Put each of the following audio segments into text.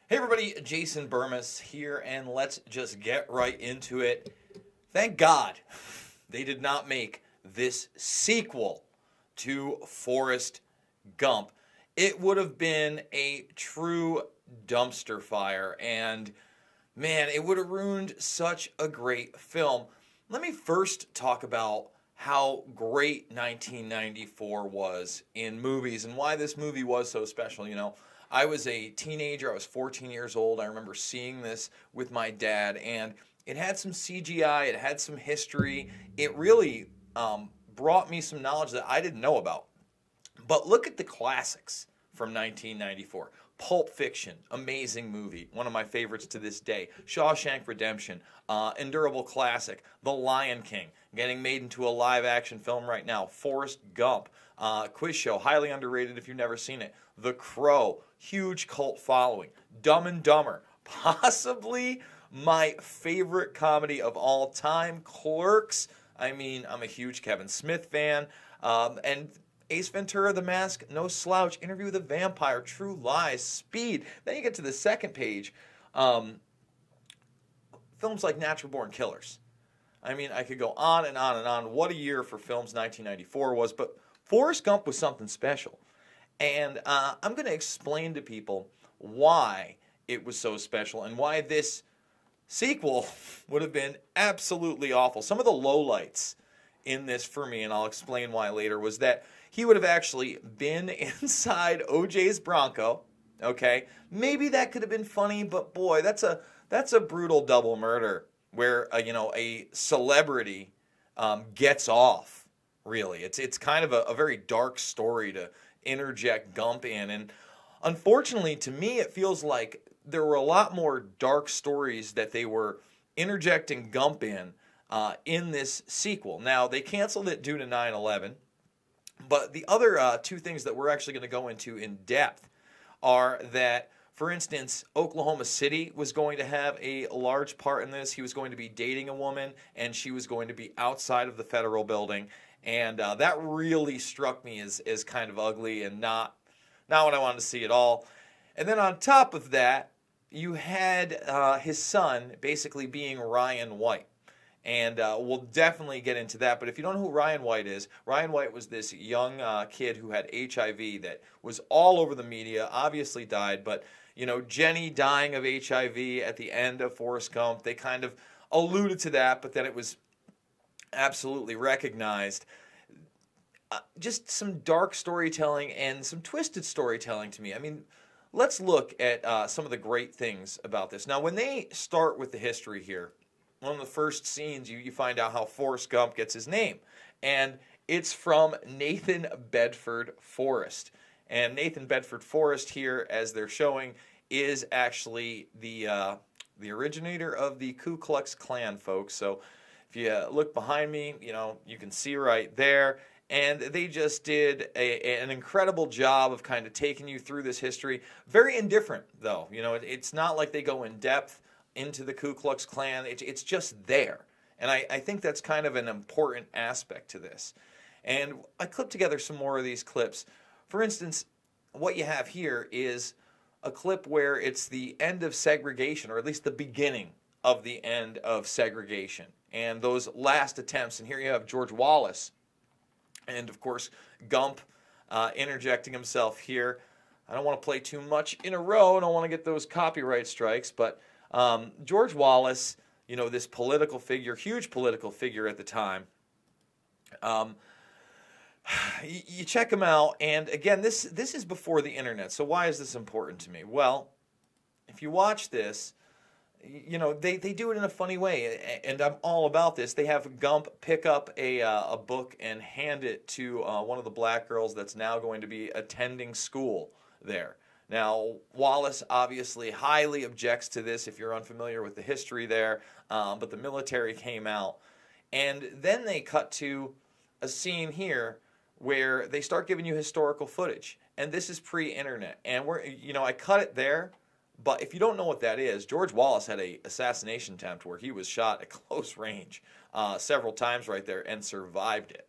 Hey everybody, Jason Burmis here, and let's just get right into it. Thank God they did not make this sequel to Forrest Gump. It would have been a true dumpster fire, and man, it would have ruined such a great film. Let me first talk about how great 1994 was in movies and why this movie was so special. I was a teenager. I was 14 years old. I remember seeing this with my dad, and it had some CGI. It had some history. It really brought me some knowledge that I didn't know about. But look at the classics from 1994. Pulp Fiction, amazing movie, one of my favorites to this day. Shawshank Redemption, endurable classic. The Lion King, getting made into a live-action film right now. Forrest Gump, quiz show, highly underrated if you've never seen it. The Crow, huge cult following. Dumb and Dumber, possibly my favorite comedy of all time. Clerks, I'm a huge Kevin Smith fan. And Ace Ventura, The Mask, no slouch. Interview with a Vampire, True Lies, Speed. Then you get to the second page. Films like Natural Born Killers. I could go on and on and on. What a year for films 1994 was. But Forrest Gump was something special. And I'm going to explain to people why it was so special and why this sequel would have been absolutely awful. Some of the lowlights in this for me, and I'll explain why later, was that he would have actually been inside OJ's Bronco. Okay, maybe that could have been funny, but boy, that's a brutal double murder where a celebrity gets off. Really, it's kind of a very dark story to interject Gump in, and unfortunately to me it feels like there were a lot more dark stories that they were interjecting Gump in this sequel. Now, they canceled it due to 9/11, but the other two things that we're actually going to go into in depth are that, for instance, Oklahoma City was going to have a large part in this. He was going to be dating a woman, and she was going to be outside of the federal building, and that really struck me as kind of ugly and not what I wanted to see at all. And then on top of that, you had his son basically being Ryan White. And we'll definitely get into that. But if you don't know who Ryan White is, Ryan White was this young kid who had HIV that was all over the media, obviously died. But, Jenny dying of HIV at the end of Forrest Gump, they kind of alluded to that, but then it was absolutely recognized. Just some dark storytelling and some twisted storytelling to me. Let's look at some of the great things about this. Now, when they start with the history here, one of the first scenes, you find out how Forrest Gump gets his name. And it's from Nathan Bedford Forrest. And Nathan Bedford Forrest here, as they're showing, is actually the originator of the Ku Klux Klan, folks. So if you look behind me, you can see right there. And they just did an incredible job of kind of taking you through this history. Very indifferent, though. It's not like they go in depth into the Ku Klux Klan. It's just there. And I think that's kind of an important aspect to this. And I clipped together some more of these clips. For instance, what you have here is a clip where it's the end of segregation, or at least the beginning of the end of segregation, and those last attempts. And here you have George Wallace, and of course Gump interjecting himself here. I don't want to play too much in a row. I don't want to get those copyright strikes, but George Wallace, this political figure, huge political figure at the time, you check him out, and again, this is before the internet, so why is this important to me? Well, if you watch this, they do it in a funny way, and I'm all about this. They have Gump pick up a book and hand it to one of the black girls that's now going to be attending school there. Now, Wallace obviously highly objects to this if you're unfamiliar with the history there, but the military came out. And then they cut to a scene here where they start giving you historical footage. And this is pre-internet. And I cut it there, but if you don't know what that is, George Wallace had an assassination attempt where he was shot at close range several times right there and survived it.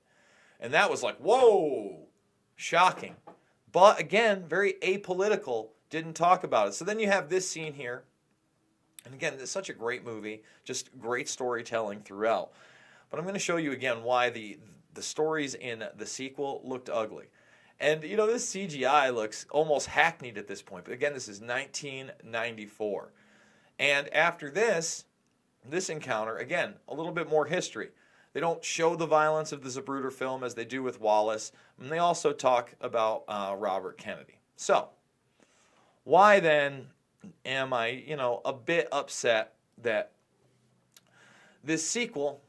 And that was like, whoa, shocking. But again, very apolitical Didn't talk about it. So then you have this scene here. And again, it's such a great movie, just great storytelling throughout. But I'm going to show you again why the stories in the sequel looked ugly. And, you know, this CGI looks almost hackneyed at this point. But again, this is 1994. And after this encounter, again, a little bit more history. They don't show the violence of the Zapruder film as they do with Wallace. And they also talk about Robert Kennedy. So, why then am I, you know, a bit upset that this sequel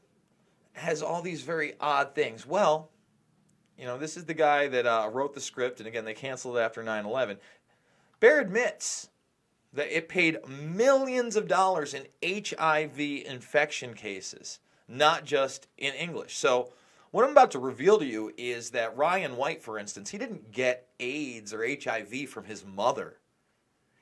has all these very odd things? Well, you know, this is the guy that wrote the script, and again, they canceled it after 9/11. Bear admits that it paid millions of dollars in HIV infection cases, not just in English. So what I'm about to reveal to you is that Ryan White, for instance, he didn't get AIDS or HIV from his mother.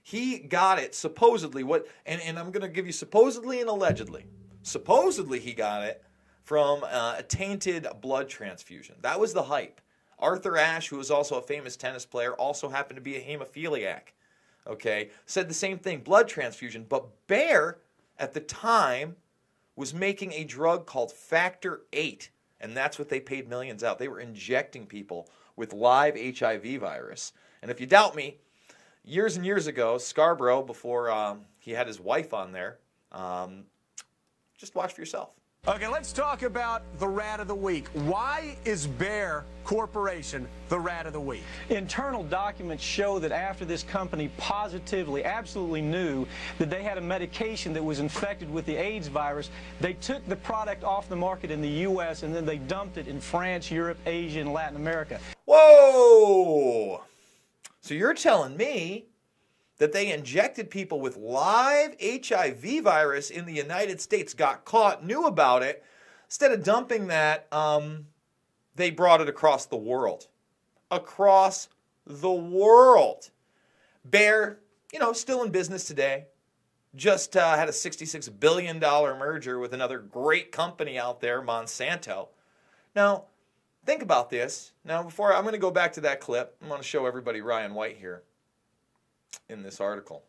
He got it supposedly, and I'm going to give you supposedly and allegedly. Supposedly he got it from a tainted blood transfusion. That was the hype. Arthur Ashe, who was also a famous tennis player, also happened to be a hemophiliac. Okay, said the same thing, blood transfusion. But Baer, at the time, was making a drug called Factor VIII, and that's what they paid millions out. They were injecting people with live HIV virus. And if you doubt me, years and years ago, Scarborough, before he had his wife on there, just watch for yourself. Okay, let's talk about the rat of the week. Why is Bayer Corporation the rat of the week? Internal documents show that after this company positively, absolutely knew that they had a medication that was infected with the AIDS virus, they took the product off the market in the U.S. and then they dumped it in France, Europe, Asia, and Latin America. Whoa! So you're telling me that they injected people with live HIV virus in the United States, got caught, knew about it. Instead of dumping that, they brought it across the world. Across the world. Bayer, you know, still in business today. Just had a $66 billion merger with another great company out there, Monsanto. Now, think about this. Now, before I'm going to go back to that clip, I'm going to show everybody Ryan White here in this article.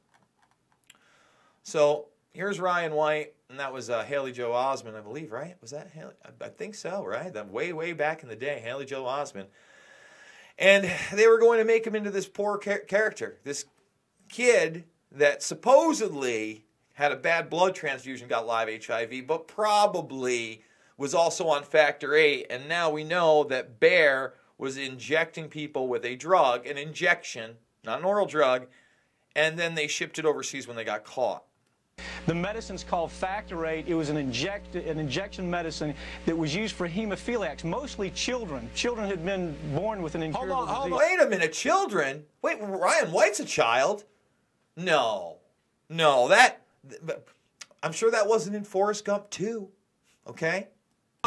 So here's Ryan White, and that was Haley Joe Osment, I believe, right? Was that Haley? I think so, right? That way back in the day, Haley Joe Osment. And they were going to make him into this poor character, this kid that supposedly had a bad blood transfusion, got live HIV, but probably was also on Factor VIII. And now we know that Bayer was injecting people with a drug, an injection, not an oral drug, and then they shipped it overseas when they got caught. The medicine's called Factor VIII. It was an injection medicine that was used for hemophiliacs, mostly children. Children had been born with an incurable disease. Wait a minute, children? Wait, Ryan White's a child? No, I'm sure that wasn't in Forrest Gump too, okay?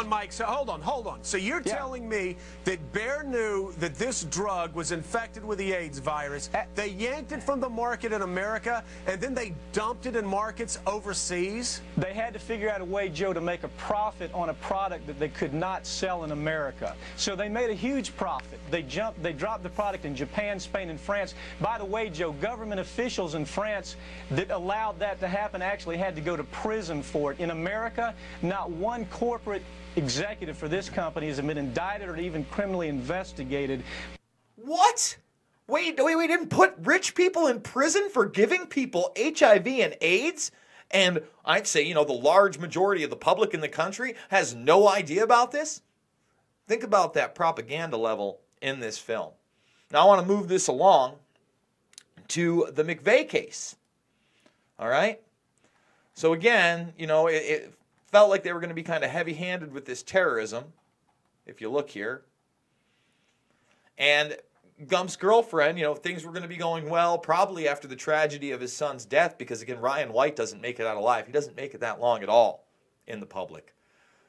Mike, so hold on. So you're telling me that Bayer knew that this drug was infected with the AIDS virus, they yanked it from the market in America, and then they dumped it in markets overseas? They had to figure out a way, Joe, to make a profit on a product that they could not sell in America. So they made a huge profit. They dropped the product in Japan, Spain, and France. By the way, Joe, government officials in France that allowed that to happen actually had to go to prison for it. In America, not one corporate executive for this company has been indicted or even criminally investigated. What? Wait, we didn't put rich people in prison for giving people HIV and AIDS? And I'd say, you know, the large majority of the public in the country has no idea about this? Think about that propaganda level in this film. Now I want to move this along to the McVeigh case. All right? So again, you know, it felt like they were going to be kind of heavy-handed with this terrorism, if you look here. And Gump's girlfriend, you know, things were going to be going well, probably after the tragedy of his son's death, because, again, Ryan White doesn't make it out alive. He doesn't make it that long at all in the public.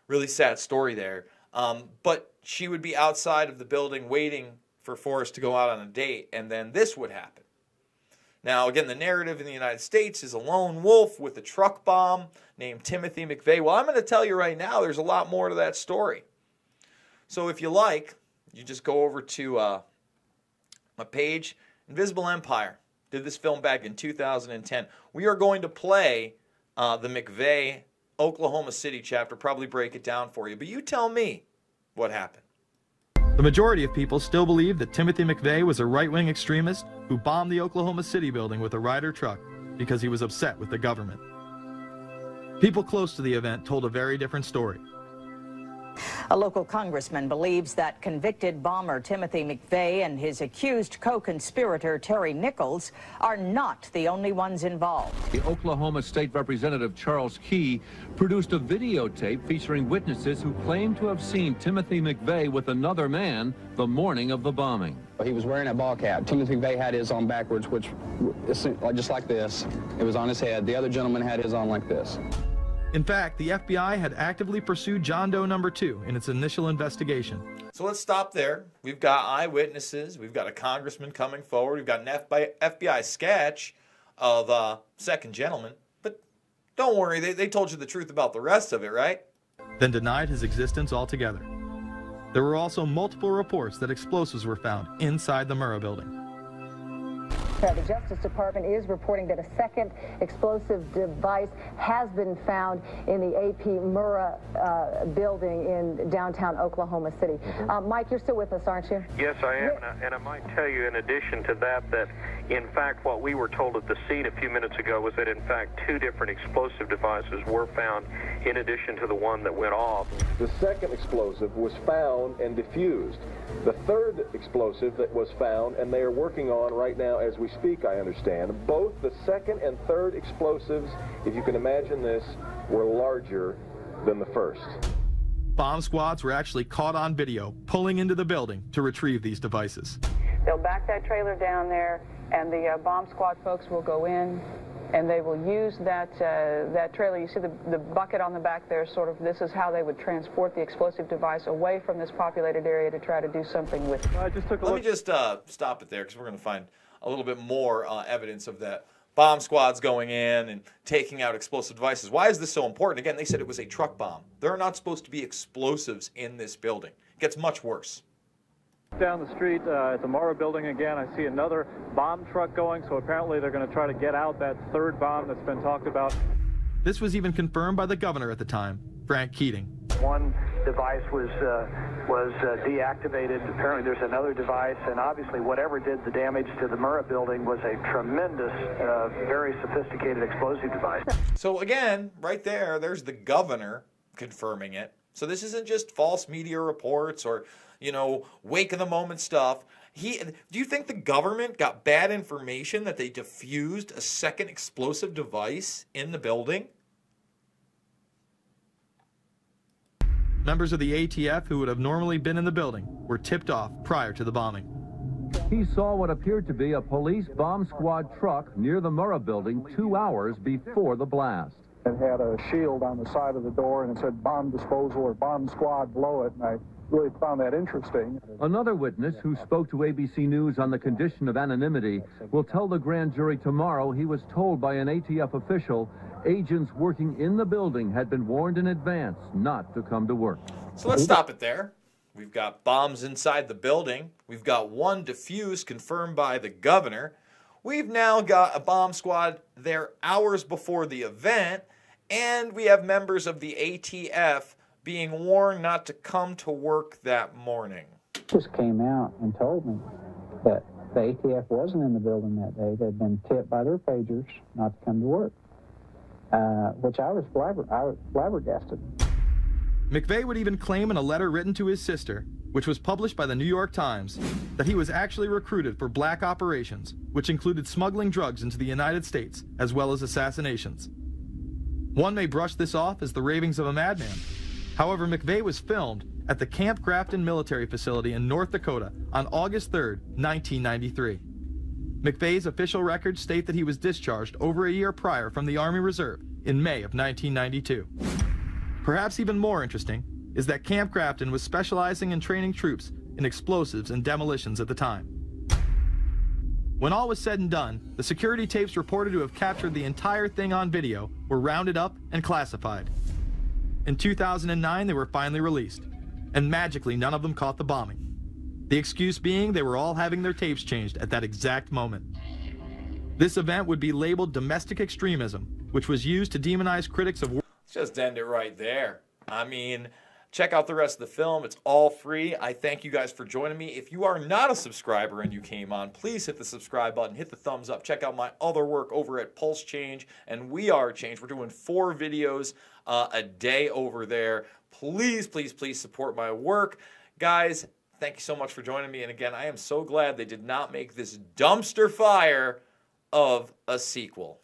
Really sad story there. But she would be outside of the building waiting for Forrest to go out on a date, and then this would happen. Now, again, the narrative in the United States is a lone wolf with a truck bomb named Timothy McVeigh. Well, I'm going to tell you right now, there's a lot more to that story. So if you like, you just go over to my page, Invisible Empire. did this film back in 2010. We are going to play the McVeigh Oklahoma City chapter, probably break it down for you. But you tell me what happened. The majority of people still believe that Timothy McVeigh was a right-wing extremist who bombed the Oklahoma City building with a Ryder truck because he was upset with the government. People close to the event told a very different story. A local congressman believes that convicted bomber Timothy McVeigh and his accused co-conspirator Terry Nichols are not the only ones involved. The Oklahoma State Representative Charles Key produced a videotape featuring witnesses who claim to have seen Timothy McVeigh with another man the morning of the bombing. He was wearing a ball cap. Timothy McVeigh had his on backwards, which just like this. It was on his head. The other gentleman had his on like this. In fact, the FBI had actively pursued John Doe number 2 in its initial investigation. So let's stop there. We've got eyewitnesses. We've got a congressman coming forward. We've got an FBI sketch of second gentleman. But don't worry, they told you the truth about the rest of it, right? Then denied his existence altogether. There were also multiple reports that explosives were found inside the Murrah building. The Justice Department is reporting that a second explosive device has been found in the AP Murrah building in downtown Oklahoma City. Mike, you're still with us, aren't you? Yes, I am, and I might tell you in addition to that, in fact what we were told at the scene a few minutes ago was that in fact 2 different explosive devices were found in addition to the one that went off. The second explosive was found and defused. The third explosive that was found, and they are working on right now as we speak, I understand, both the second and third explosives, if you can imagine this, were larger than the first. Bomb squads were actually caught on video pulling into the building to retrieve these devices. They'll back that trailer down there, and the bomb squad folks will go in, and they will use that trailer. You see the bucket on the back there, sort of, this is how they would transport the explosive device away from this populated area to try to do something with it. Let me just stop it there, because we're going to find a little bit more evidence of that. Bomb squads going in and taking out explosive devices. Why is this so important? Again, they said it was a truck bomb. There are not supposed to be explosives in this building. It gets much worse. Down the street at the Murrah building again, I see another bomb truck going, so apparently they're going to try to get out that third bomb that's been talked about. This was even confirmed by the governor at the time, Frank Keating. One device was deactivated. Apparently there's another device, and obviously whatever did the damage to the Murrah building was a tremendous, very sophisticated explosive device. So again, right there's the governor confirming it. So this isn't just false media reports or, wake of the moment stuff. Do you think the government got bad information that they defused a second explosive device in the building? Members of the ATF who would have normally been in the building were tipped off prior to the bombing. He saw what appeared to be a police bomb squad truck near the Murrah building 2 hours before the blast. It had a shield on the side of the door, and it said bomb disposal or bomb squad below it, and I really found that interesting. Another witness who spoke to ABC News on the condition of anonymity will tell the grand jury tomorrow he was told by an ATF official agents working in the building had been warned in advance not to come to work. So let's stop it there. We've got bombs inside the building. We've got one defused, confirmed by the governor. We've now got a bomb squad there hours before the event, and we have members of the ATF being warned not to come to work that morning. Just came out and told me that the ATF wasn't in the building that day. They'd been tipped by their pagers not to come to work, which I was flabbergasted. McVeigh would even claim in a letter written to his sister, which was published by the New York Times, that he was actually recruited for black operations, which included smuggling drugs into the United States, as well as assassinations. One may brush this off as the ravings of a madman. However, McVeigh was filmed at the Camp Grafton military facility in North Dakota on August 3, 1993. McVeigh's official records state that he was discharged over a year prior from the Army Reserve in May of 1992. Perhaps even more interesting is that Camp Grafton was specializing in training troops in explosives and demolitions at the time. When all was said and done, the security tapes reported to have captured the entire thing on video were rounded up and classified. In 2009, they were finally released, and magically none of them caught the bombing. The excuse being they were all having their tapes changed at that exact moment. This event would be labeled domestic extremism, which was used to demonize critics of war. Let's just end it right there. I mean, check out the rest of the film. It's all free. I thank you guys for joining me. If you are not a subscriber and you came on, please hit the subscribe button, hit the thumbs up. Check out my other work over at Pulse Change and We Are Change. We're doing 4 videos a day over there. Please, please, please support my work. Guys, thank you so much for joining me. And again, I am so glad they did not make this dumpster fire of a sequel.